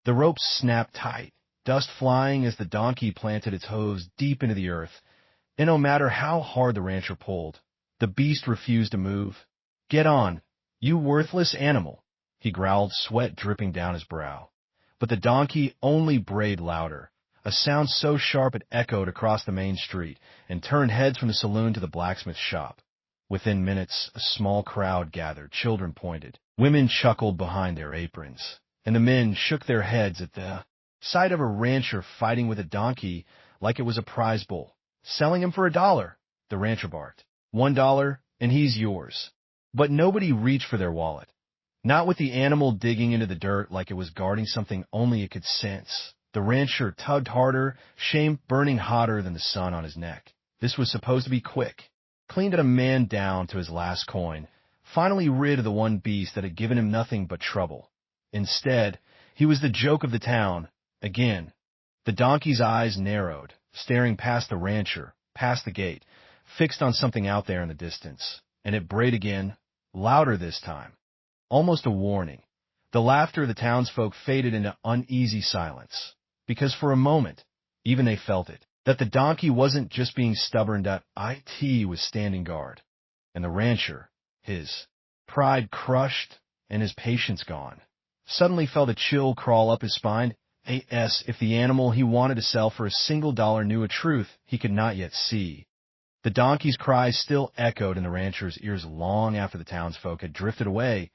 The rope snapped tight, dust flying as the donkey planted its hooves deep into the earth, and no matter how hard the rancher pulled, the beast refused to move. "Get on, you worthless animal," he growled, sweat dripping down his brow. But the donkey only brayed louder, a sound so sharp it echoed across the main street and turned heads from the saloon to the blacksmith's shop. Within minutes, a small crowd gathered, children pointed, women chuckled behind their aprons, and the men shook their heads at the sight of a rancher fighting with a donkey like it was a prize bull. "Selling him for $1, the rancher barked. $1, and he's yours." But nobody reached for their wallet. Not with the animal digging into the dirt like it was guarding something only it could sense. The rancher tugged harder, shame burning hotter than the sun on his neck. This was supposed to be quick. Cleaned a man down to his last coin, finally rid of the one beast that had given him nothing but trouble. Instead, he was the joke of the town, again. The donkey's eyes narrowed, staring past the rancher, past the gate, fixed on something out there in the distance, and it brayed again, louder this time. Almost a warning. The laughter of the townsfolk faded into uneasy silence, because for a moment, even they felt it, that the donkey wasn't just being stubborn, that it was standing guard. And the rancher, his pride crushed and his patience gone, suddenly felt a chill crawl up his spine. If the animal he wanted to sell for $1 knew a truth he could not yet see. The donkey's cries still echoed in the rancher's ears long after the townsfolk had drifted away.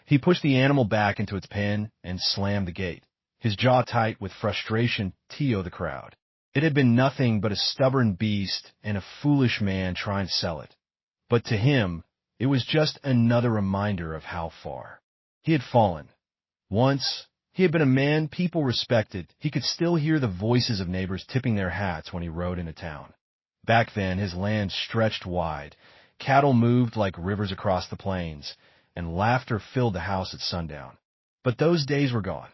He pushed the animal back into its pen and slammed the gate, his jaw tight with frustration to the crowd. It had been nothing but a stubborn beast and a foolish man trying to sell it. But to him, it was just another reminder of how far he had fallen. Once, he had been a man people respected. He could still hear the voices of neighbors tipping their hats when he rode into town. Back then, his land stretched wide, cattle moved like rivers across the plains, and laughter filled the house at sundown. But those days were gone.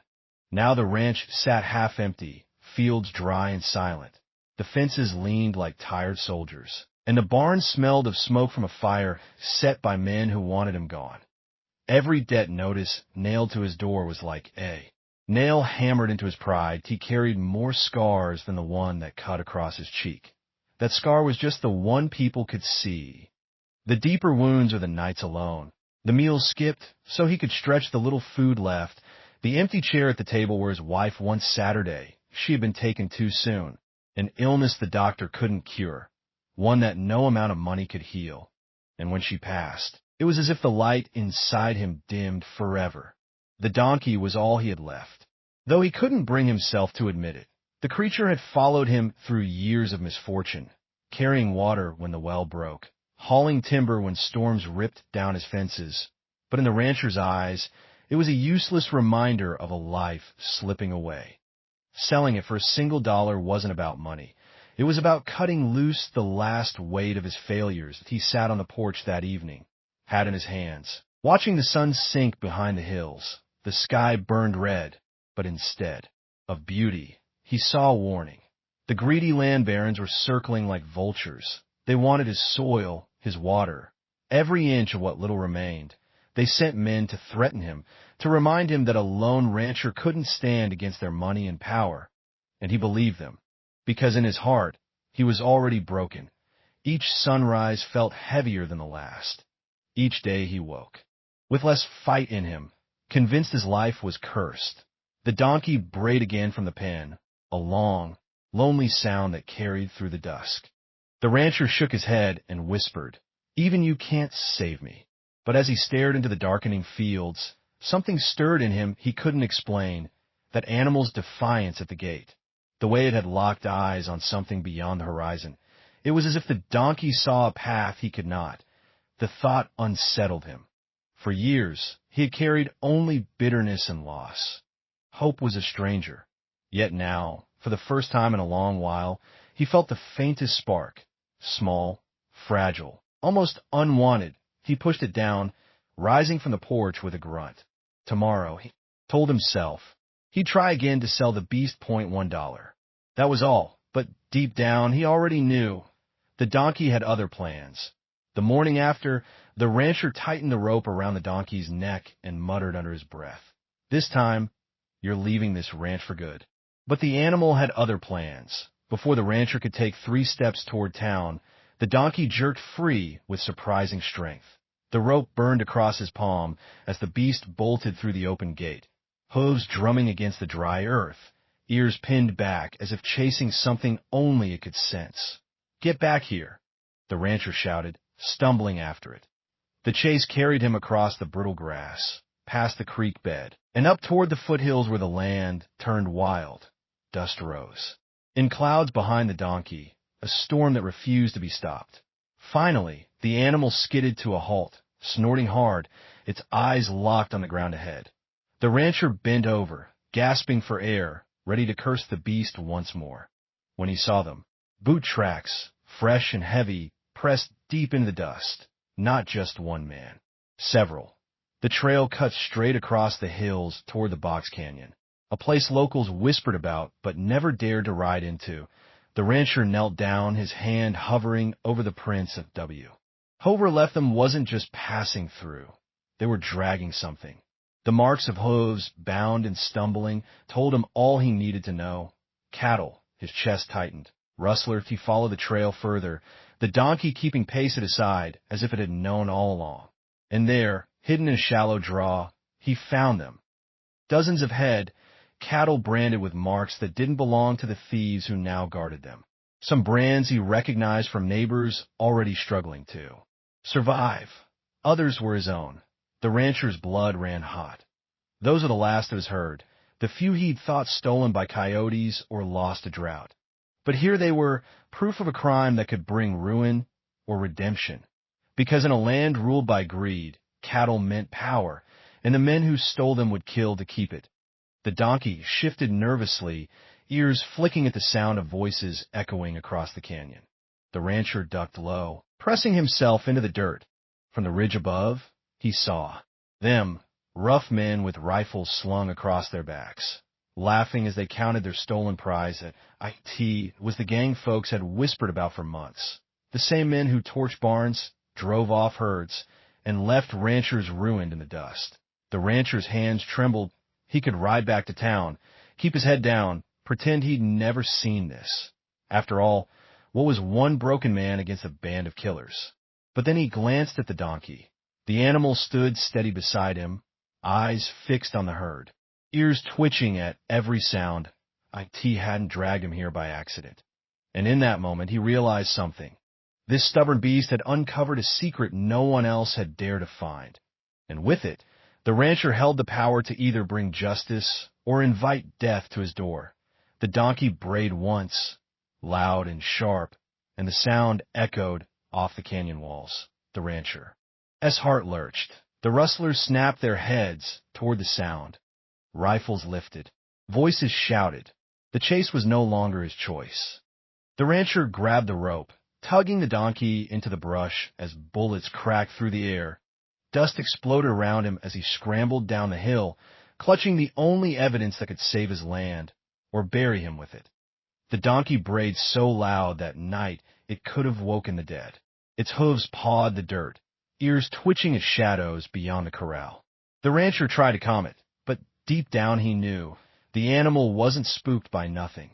Now the ranch sat half empty, fields dry and silent. The fences leaned like tired soldiers, and the barn smelled of smoke from a fire set by men who wanted him gone. Every debt notice nailed to his door was like a nail hammered into his pride. He carried more scars than the one that cut across his cheek. That scar was just the one people could see. The deeper wounds are the nights alone. The meals skipped so he could stretch the little food left. The empty chair at the table where his wife once Saturday, she had been taken too soon. An illness the doctor couldn't cure. One that no amount of money could heal. And when she passed, it was as if the light inside him dimmed forever. The donkey was all he had left, though he couldn't bring himself to admit it. The creature had followed him through years of misfortune, carrying water when the well broke, hauling timber when storms ripped down his fences. But in the rancher's eyes, it was a useless reminder of a life slipping away. Selling it for $1 wasn't about money. It was about cutting loose the last weight of his failures. He sat on the porch that evening, hat in his hands, watching the sun sink behind the hills. The sky burned red, but instead of beauty, he saw a warning. The greedy land barons were circling like vultures. They wanted his soil, his water, every inch of what little remained. They sent men to threaten him, to remind him that a lone rancher couldn't stand against their money and power. And he believed them, because in his heart, he was already broken. Each sunrise felt heavier than the last. Each day he woke, with less fight in him, convinced his life was cursed. The donkey brayed again from the pen, a long, lonely sound that carried through the dusk. The rancher shook his head and whispered, "Even you can't save me." But as he stared into the darkening fields, something stirred in him he couldn't explain, that animal's defiance at the gate. The way it had locked eyes on something beyond the horizon. It was as if the donkey saw a path he could not. The thought unsettled him. For years, he had carried only bitterness and loss. Hope was a stranger. Yet now, for the first time in a long while, he felt the faintest spark. Small, fragile, almost unwanted. He pushed it down, rising from the porch with a grunt. Tomorrow, he told himself, he'd try again to sell the beast $1. That was all, but deep down he already knew. The donkey had other plans. The morning after, the rancher tightened the rope around the donkey's neck and muttered under his breath, "This time, you're leaving this ranch for good." But the animal had other plans. Before the rancher could take 3 steps toward town, the donkey jerked free with surprising strength. The rope burned across his palm as the beast bolted through the open gate, hooves drumming against the dry earth, ears pinned back as if chasing something only it could sense. "Get back here," the rancher shouted, stumbling after it. The chase carried him across the brittle grass, past the creek bed, and up toward the foothills where the land turned wild. Dust rose. In clouds behind the donkey, a storm that refused to be stopped. Finally, the animal skidded to a halt, snorting hard, its eyes locked on the ground ahead. The rancher bent over, gasping for air, ready to curse the beast once more. When he saw them, boot tracks, fresh and heavy, pressed deep into the dust. Not just one man. Several. The trail cut straight across the hills toward the Box Canyon, a place locals whispered about but never dared to ride into. The rancher knelt down, his hand hovering over the prints of W. Whoever left them wasn't just passing through. They were dragging something. The marks of hooves, bound and stumbling, told him all he needed to know. Cattle. His chest tightened. Rustler, he followed the trail further, the donkey keeping pace at his side as if it had known all along. And there, hidden in a shallow draw, he found them. Dozens of head, cattle branded with marks that didn't belong to the thieves who now guarded them. Some brands he recognized from neighbors already struggling to survive. Others were his own. The rancher's blood ran hot. Those are the last of his herd, the few he'd thought stolen by coyotes or lost to drought. But here they were, proof of a crime that could bring ruin or redemption. Because in a land ruled by greed, cattle meant power, and the men who stole them would kill to keep it. The donkey shifted nervously, ears flicking at the sound of voices echoing across the canyon. The rancher ducked low, pressing himself into the dirt. From the ridge above, he saw them, rough men with rifles slung across their backs, laughing as they counted their stolen prize that it was the gang folks had whispered about for months. The same men who torched barns, drove off herds, and left ranchers ruined in the dust. The rancher's hands trembled. He could ride back to town, keep his head down, pretend he'd never seen this. After all, what was one broken man against a band of killers? But then he glanced at the donkey. The animal stood steady beside him, eyes fixed on the herd, ears twitching at every sound. IT hadn't dragged him here by accident. And in that moment, he realized something. This stubborn beast had uncovered a secret no one else had dared to find. And with it, the rancher held the power to either bring justice or invite death to his door. The donkey brayed once, loud and sharp, and the sound echoed off the canyon walls. The rancher's heart lurched. The rustlers snapped their heads toward the sound. Rifles lifted. Voices shouted. The chase was no longer his choice. The rancher grabbed the rope, tugging the donkey into the brush as bullets cracked through the air. Dust exploded around him as he scrambled down the hill, clutching the only evidence that could save his land or bury him with it. The donkey brayed so loud that night it could have woken the dead. Its hooves pawed the dirt, ears twitching at shadows beyond the corral. The rancher tried to calm it, but deep down he knew the animal wasn't spooked by nothing.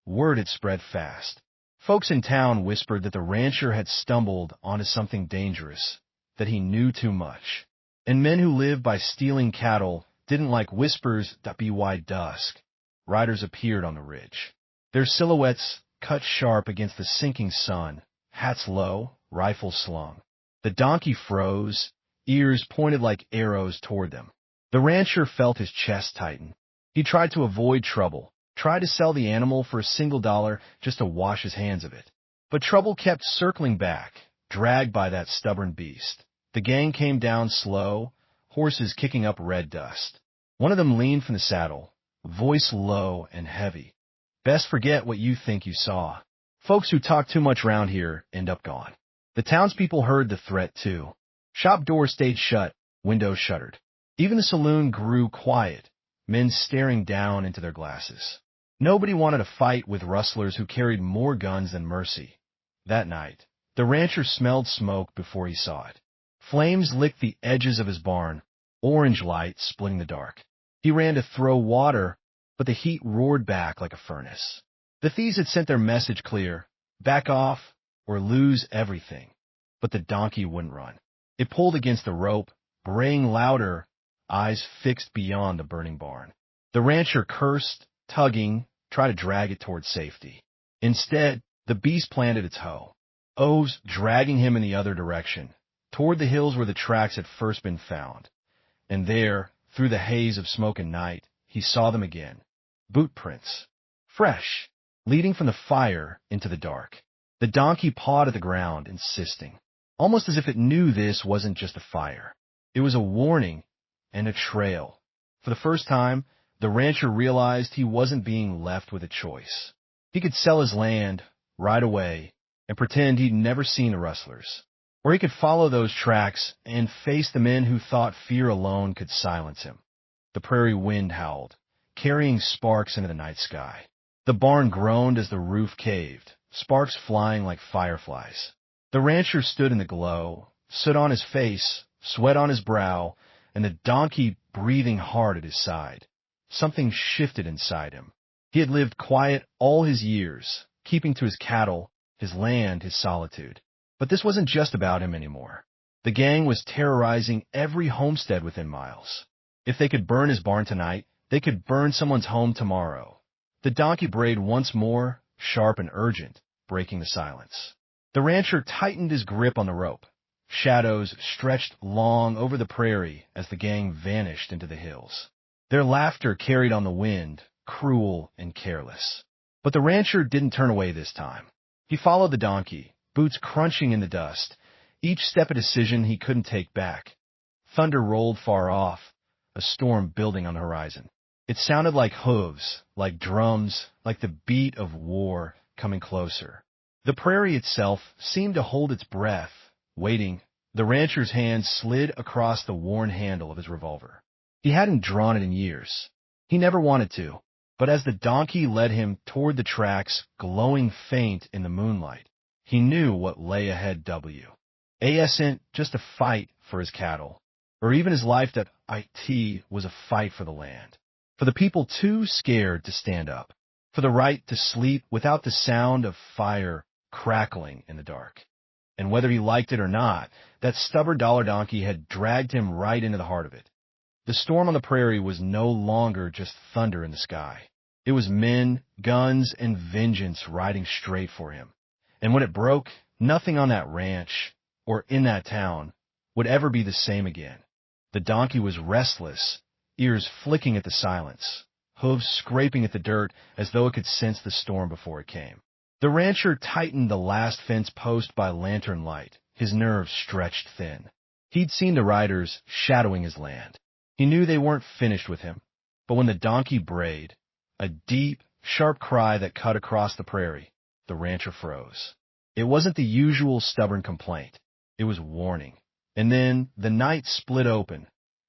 Word had spread fast. Folks in town whispered that the rancher had stumbled onto something dangerous, that he knew too much. And men who lived by stealing cattle didn't like whispers that by dusk. Riders appeared on the ridge, their silhouettes cut sharp against the sinking sun, hats low, rifles slung. The donkey froze, ears pointed like arrows toward them. The rancher felt his chest tighten. He tried to avoid trouble, tried to sell the animal for $1 just to wash his hands of it. But trouble kept circling back, dragged by that stubborn beast. The gang came down slow, horses kicking up red dust. One of them leaned from the saddle, voice low and heavy. "Best forget what you think you saw. Folks who talk too much round here end up gone." The townspeople heard the threat too. Shop doors stayed shut, windows shuttered. Even the saloon grew quiet, men staring down into their glasses. Nobody wanted to fight with rustlers who carried more guns than mercy. That night, the rancher smelled smoke before he saw it. Flames licked the edges of his barn, orange light splitting the dark. He ran to throw water but the heat roared back like a furnace. The thieves had sent their message clear: back off or lose everything. But the donkey wouldn't run. It pulled against the rope, braying louder, eyes fixed beyond the burning barn. The rancher cursed, tugging, tried to drag it toward safety. Instead, the beast planted its hoe, hooves dragging him in the other direction, toward the hills where the tracks had first been found. And there, through the haze of smoke and night, he saw them again. Boot prints. Fresh, leading from the fire into the dark. The donkey pawed at the ground, insisting, almost as if it knew this wasn't just a fire. It was a warning and a trail. For the first time, the rancher realized he wasn't being left with a choice. He could sell his land, ride away, and pretend he'd never seen the rustlers. Or he could follow those tracks and face the men who thought fear alone could silence him. The prairie wind howled, carrying sparks into the night sky. The barn groaned as the roof caved, sparks flying like fireflies. The rancher stood in the glow, soot on his face, sweat on his brow, and the donkey breathing hard at his side. Something shifted inside him. He had lived quiet all his years, keeping to his cattle, his land, his solitude. But this wasn't just about him anymore. The gang was terrorizing every homestead within miles. If they could burn his barn tonight, they could burn someone's home tomorrow. The donkey brayed once more, sharp and urgent, breaking the silence. The rancher tightened his grip on the rope. Shadows stretched long over the prairie as the gang vanished into the hills. Their laughter carried on the wind, cruel and careless. But the rancher didn't turn away this time. He followed the donkey, boots crunching in the dust, each step a decision he couldn't take back. Thunder rolled far off, a storm building on the horizon. It sounded like hooves, like drums, like the beat of war coming closer. The prairie itself seemed to hold its breath, waiting. The rancher's hand slid across the worn handle of his revolver. He hadn't drawn it in years. He never wanted to. But as the donkey led him toward the tracks, glowing faint in the moonlight, he knew what lay ahead. Isn't just a fight for his cattle, or even his life. That it was a fight for the land, for the people too scared to stand up, for the right to sleep without the sound of fire crackling in the dark. And whether he liked it or not, that stubborn dollar donkey had dragged him right into the heart of it. The storm on the prairie was no longer just thunder in the sky. It was men, guns, and vengeance riding straight for him. And when it broke, nothing on that ranch, or in that town, would ever be the same again. The donkey was restless, ears flicking at the silence, hooves scraping at the dirt as though it could sense the storm before it came. The rancher tightened the last fence post by lantern light, his nerves stretched thin. He'd seen the riders shadowing his land. He knew they weren't finished with him. But when the donkey brayed, a deep, sharp cry that cut across the prairie, the rancher froze. It wasn't the usual stubborn complaint. It was warning. And then the night split open.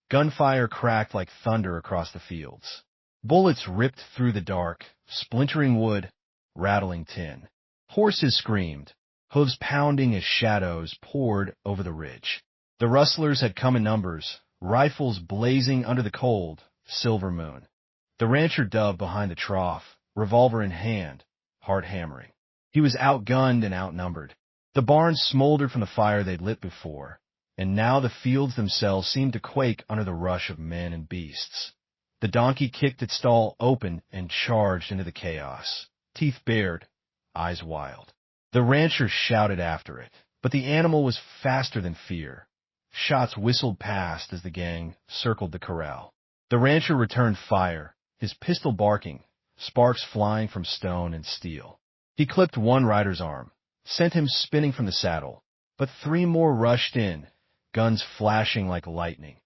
Gunfire cracked like thunder across the fields. Bullets ripped through the dark, splintering wood, rattling tin. Horses screamed, hooves pounding as shadows poured over the ridge. The rustlers had come in numbers, rifles blazing under the cold, silver moon. The rancher dove behind the trough, revolver in hand, heart hammering. He was outgunned and outnumbered. The barn smoldered from the fire they'd lit before, and now the fields themselves seemed to quake under the rush of men and beasts. The donkey kicked its stall open and charged into the chaos, teeth bared, eyes wild. The rancher shouted after it, but the animal was faster than fear. Shots whistled past as the gang circled the corral. The rancher returned fire, his pistol barking, sparks flying from stone and steel. He clipped one rider's arm, sent him spinning from the saddle, but 3 more rushed in, guns flashing like lightning.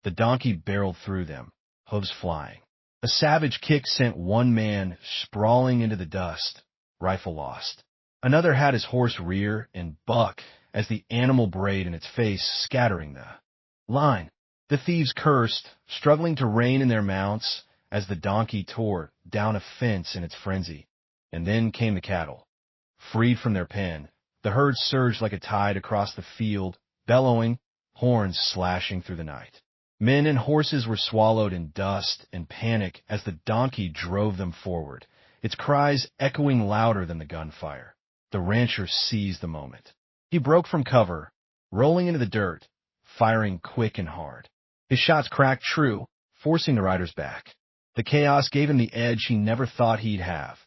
The donkey barreled through them, hooves flying. A savage kick sent one man sprawling into the dust, rifle lost. Another had his horse rear and buck as the animal brayed in its face, scattering the line. The thieves cursed, struggling to rein in their mounts as the donkey tore down a fence in its frenzy. And then came the cattle. Freed from their pen, the herd surged like a tide across the field, bellowing, horns slashing through the night. Men and horses were swallowed in dust and panic as the donkey drove them forward, its cries echoing louder than the gunfire. The rancher seized the moment. He broke from cover, rolling into the dirt, firing quick and hard. His shots cracked true, forcing the riders back. The chaos gave him the edge he never thought he'd have.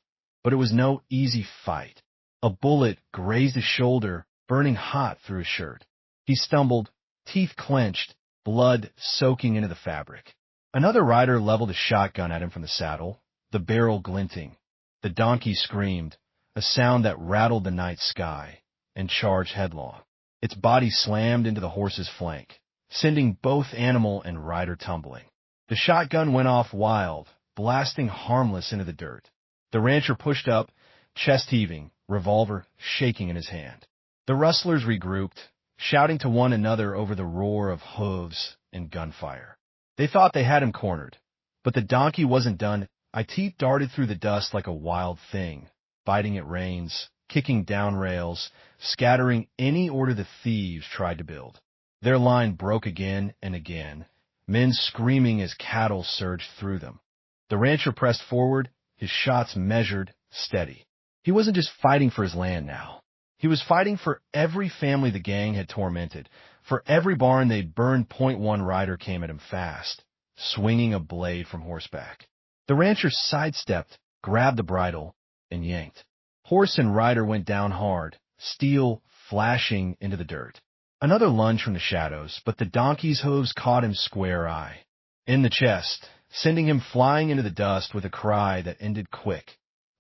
But it was no easy fight. A bullet grazed his shoulder, burning hot through his shirt. He stumbled, teeth clenched, blood soaking into the fabric. Another rider leveled a shotgun at him from the saddle, the barrel glinting. The donkey screamed, a sound that rattled the night sky, and charged headlong. Its body slammed into the horse's flank, sending both animal and rider tumbling. The shotgun went off wild, blasting harmless into the dirt. The rancher pushed up, chest heaving, revolver shaking in his hand. The rustlers regrouped, shouting to one another over the roar of hooves and gunfire. They thought they had him cornered, but the donkey wasn't done. It darted through the dust like a wild thing, biting at reins, kicking down rails, scattering any order the thieves tried to build. Their line broke again and again, men screaming as cattle surged through them. The rancher pressed forward, his shots measured, steady. He wasn't just fighting for his land now. He was fighting for every family the gang had tormented, for every barn they'd burned. .1 rider came at him fast, swinging a blade from horseback. The rancher sidestepped, grabbed the bridle, and yanked. Horse and rider went down hard, steel flashing into the dirt. Another lunge from the shadows, but the donkey's hooves caught him square eye, in the chest, sending him flying into the dust with a cry that ended quick.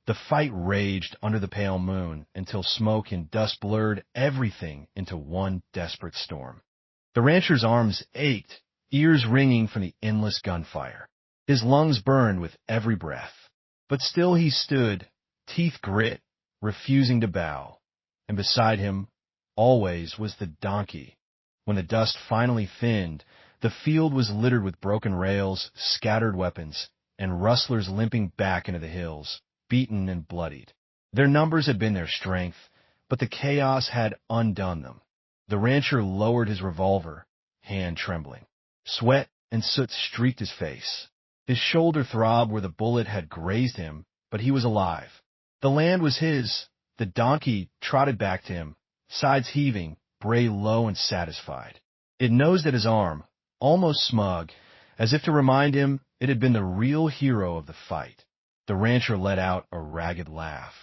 The fight raged under the pale moon until smoke and dust blurred everything into one desperate storm. The rancher's arms ached, ears ringing from the endless gunfire. His lungs burned with every breath. But still he stood, teeth grit, refusing to bow. And beside him, always, was the donkey. When the dust finally thinned, the field was littered with broken rails, scattered weapons, and rustlers limping back into the hills, beaten and bloodied. Their numbers had been their strength, but the chaos had undone them. The rancher lowered his revolver, hand trembling. Sweat and soot streaked his face. His shoulder throbbed where the bullet had grazed him, but he was alive. The land was his. The donkey trotted back to him, sides heaving, bray low and satisfied. It nosed at his arm, almost smug, as if to remind him it had been the real hero of the fight. The rancher let out a ragged laugh,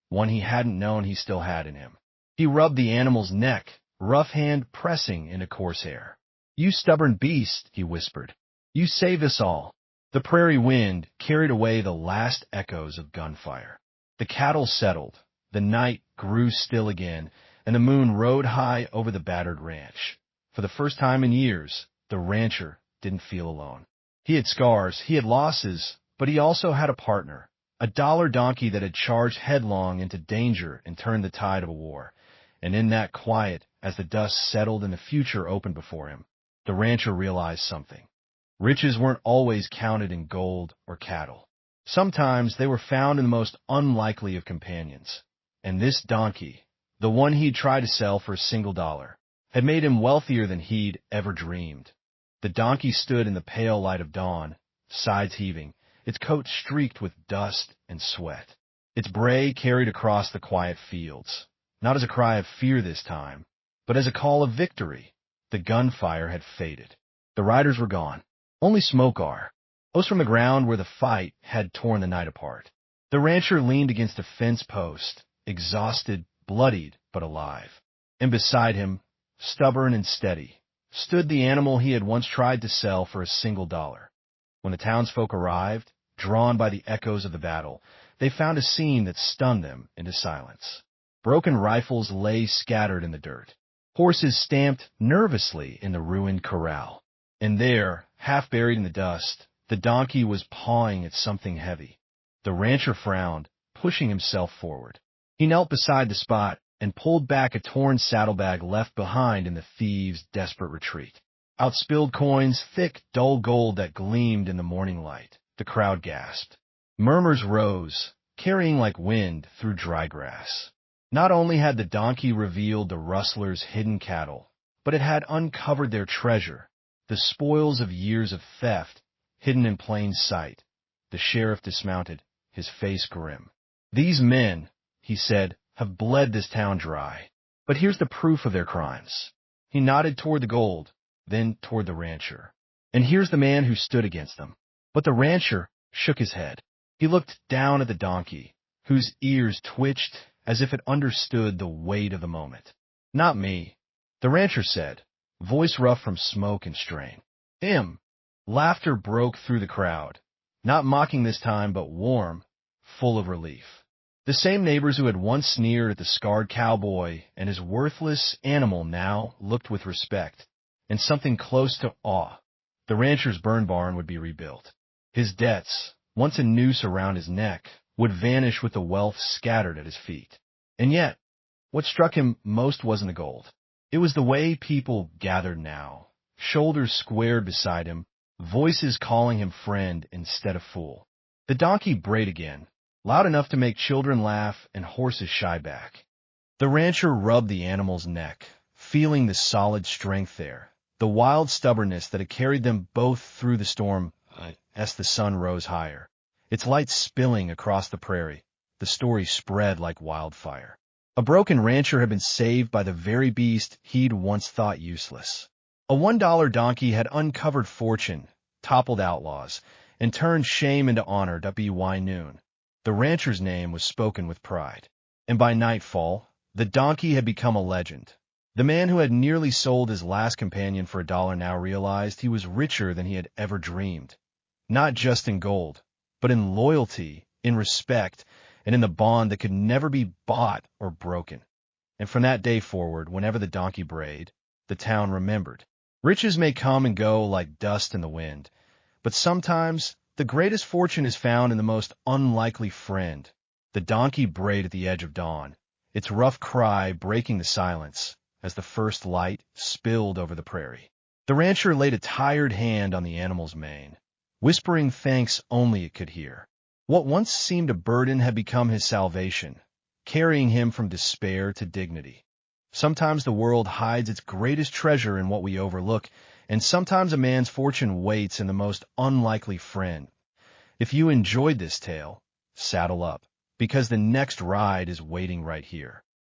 one he hadn't known he still had in him. He rubbed the animal's neck, rough hand pressing into coarse hair. "You stubborn beast," he whispered. "You saved us all." The prairie wind carried away the last echoes of gunfire. The cattle settled, the night grew still again, and the moon rode high over the battered ranch. For the first time in years, the rancher didn't feel alone. He had scars, he had losses, but he also had a partner, a dollar donkey that had charged headlong into danger and turned the tide of a war. And in that quiet, as the dust settled and the future opened before him, the rancher realized something. Riches weren't always counted in gold or cattle. Sometimes they were found in the most unlikely of companions. And this donkey, the one he'd tried to sell for $1, had made him wealthier than he'd ever dreamed. The donkey stood in the pale light of dawn, sides heaving, its coat streaked with dust and sweat. Its bray carried across the quiet fields, not as a cry of fear this time, but as a call of victory. The gunfire had faded. The riders were gone. Only smoke rose from the ground where the fight had torn the night apart. The rancher leaned against a fence post, exhausted, bloodied, but alive. And beside him, stubborn and steady, stood the animal he had once tried to sell for $1. When the townsfolk arrived, drawn by the echoes of the battle, they found a scene that stunned them into silence. Broken rifles lay scattered in the dirt. Horses stamped nervously in the ruined corral. And there, half buried in the dust, the donkey was pawing at something heavy. The rancher frowned, pushing himself forward. He knelt beside the spot and pulled back a torn saddlebag left behind in the thieves' desperate retreat. Outspilled coins, thick, dull gold that gleamed in the morning light. The crowd gasped. Murmurs rose, carrying like wind through dry grass. Not only had the donkey revealed the rustlers' hidden cattle, but it had uncovered their treasure, the spoils of years of theft, hidden in plain sight. The sheriff dismounted, his face grim. "These men," he said, "have bled this town dry. But here's the proof of their crimes." He nodded toward the gold, then toward the rancher. "And here's the man who stood against them." But the rancher shook his head. He looked down at the donkey, whose ears twitched as if it understood the weight of the moment. "Not me," the rancher said, voice rough from smoke and strain. "Him." Laughter broke through the crowd, not mocking this time, but warm, full of relief. The same neighbors who had once sneered at the scarred cowboy and his worthless animal now looked with respect, and something close to awe. The rancher's burn barn would be rebuilt. His debts, once a noose around his neck, would vanish with the wealth scattered at his feet. And yet, what struck him most wasn't the gold. It was the way people gathered now, shoulders squared beside him, voices calling him friend instead of fool. The donkey brayed again, loud enough to make children laugh and horses shy back. The rancher rubbed the animal's neck, feeling the solid strength there, the wild stubbornness that had carried them both through the storm as the sun rose higher. Its light spilling across the prairie, the story spread like wildfire. A broken rancher had been saved by the very beast he'd once thought useless. A $1 donkey had uncovered fortune, toppled outlaws, and turned shame into honor. By noon, the rancher's name was spoken with pride. And by nightfall, the donkey had become a legend. The man who had nearly sold his last companion for $1 now realized he was richer than he had ever dreamed. Not just in gold, but in loyalty, in respect, and in the bond that could never be bought or broken. And from that day forward, whenever the donkey brayed, the town remembered. Riches may come and go like dust in the wind, but sometimes the greatest fortune is found in the most unlikely friend. The donkey brayed at the edge of dawn, its rough cry breaking the silence as the first light spilled over the prairie. The rancher laid a tired hand on the animal's mane, whispering thanks only it could hear. What once seemed a burden had become his salvation, carrying him from despair to dignity. Sometimes the world hides its greatest treasure in what we overlook, and sometimes a man's fortune waits in the most unlikely friend. If you enjoyed this tale, saddle up, because the next ride is waiting right here.